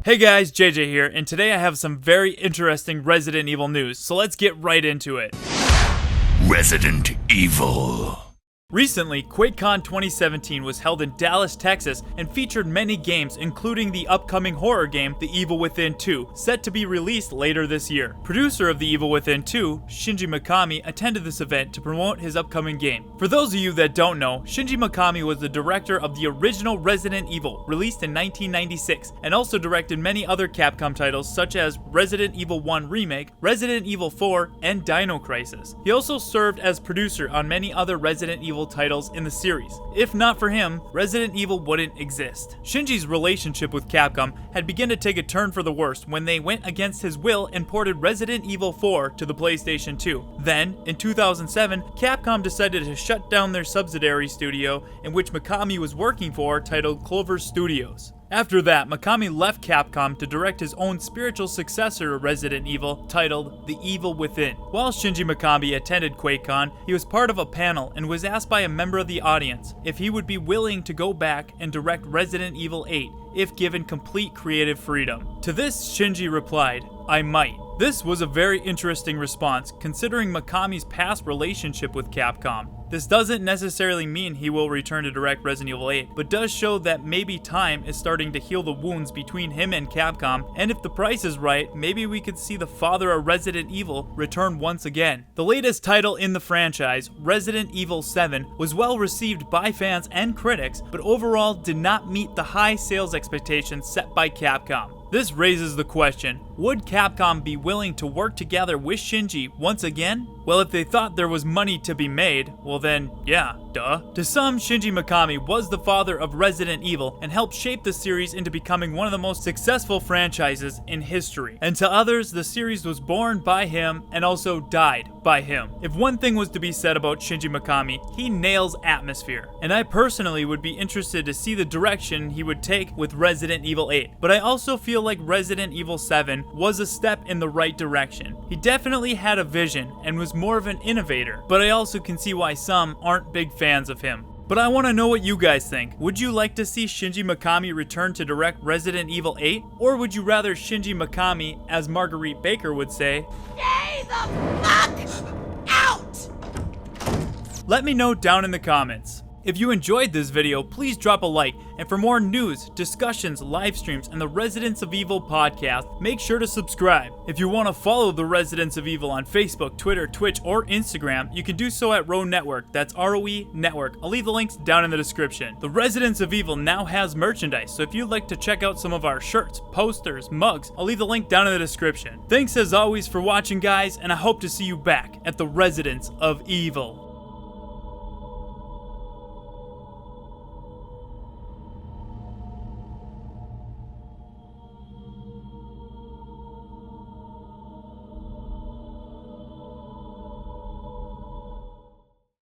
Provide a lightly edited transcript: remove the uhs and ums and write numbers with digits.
Hey guys, JJ here, and today I have some very interesting Resident Evil news, so let's get right into it. Resident Evil. Recently, QuakeCon 2017 was held in Dallas, Texas, and featured many games, including the upcoming horror game, The Evil Within 2, set to be released later this year. Producer of The Evil Within 2, Shinji Mikami, attended this event to promote his upcoming game. For those of you that don't know, Shinji Mikami was the director of the original Resident Evil, released in 1996, and also directed many other Capcom titles such as Resident Evil 1 Remake, Resident Evil 4, and Dino Crisis. He also served as producer on many other Resident Evil titles in the series. If not for him, Resident Evil wouldn't exist. Shinji's relationship with Capcom had begun to take a turn for the worse when they went against his will and ported Resident Evil 4 to the PlayStation 2. Then, in 2007, Capcom decided to shut down their subsidiary studio in which Mikami was working for, titled Clover Studios. After that, Mikami left Capcom to direct his own spiritual successor to Resident Evil, titled The Evil Within. While Shinji Mikami attended QuakeCon, he was part of a panel and was asked by a member of the audience if he would be willing to go back and direct Resident Evil 8 if given complete creative freedom. To this, Shinji replied, "I might." This was a very interesting response, considering Mikami's past relationship with Capcom. This doesn't necessarily mean he will return to direct Resident Evil 8, but does show that maybe time is starting to heal the wounds between him and Capcom, and if the price is right, maybe we could see the father of Resident Evil return once again. The latest title in the franchise, Resident Evil 7, was well received by fans and critics, but overall did not meet the high sales expectations set by Capcom. This raises the question, would Capcom be willing to work together with Shinji once again? Well, if they thought there was money to be made, well then, yeah, duh. To some, Shinji Mikami was the father of Resident Evil and helped shape the series into becoming one of the most successful franchises in history. And to others, the series was born by him and also died by him. If one thing was to be said about Shinji Mikami, he nails atmosphere. And I personally would be interested to see the direction he would take with Resident Evil 8. But I also feel like Resident Evil 7 was a step in the right direction. He definitely had a vision and was more of an innovator, but I also can see why some aren't big fans of him. But I want to know what you guys think. Would you like to see Shinji Mikami return to direct Resident Evil 8? Or would you rather Shinji Mikami, as Marguerite Baker would say, "Stay the fuck out"? Let me know down in the comments. If you enjoyed this video, please drop a like, and for more news, discussions, live streams, and the Residents of Evil podcast, make sure to subscribe. If you want to follow the Residents of Evil on Facebook, Twitter, Twitch, or Instagram, you can do so at ROE Network, that's ROE Network. I'll leave the links down in the description. The Residents of Evil now has merchandise, so if you'd like to check out some of our shirts, posters, mugs, I'll leave the link down in the description. Thanks as always for watching, guys, and I hope to see you back at the Residents of Evil.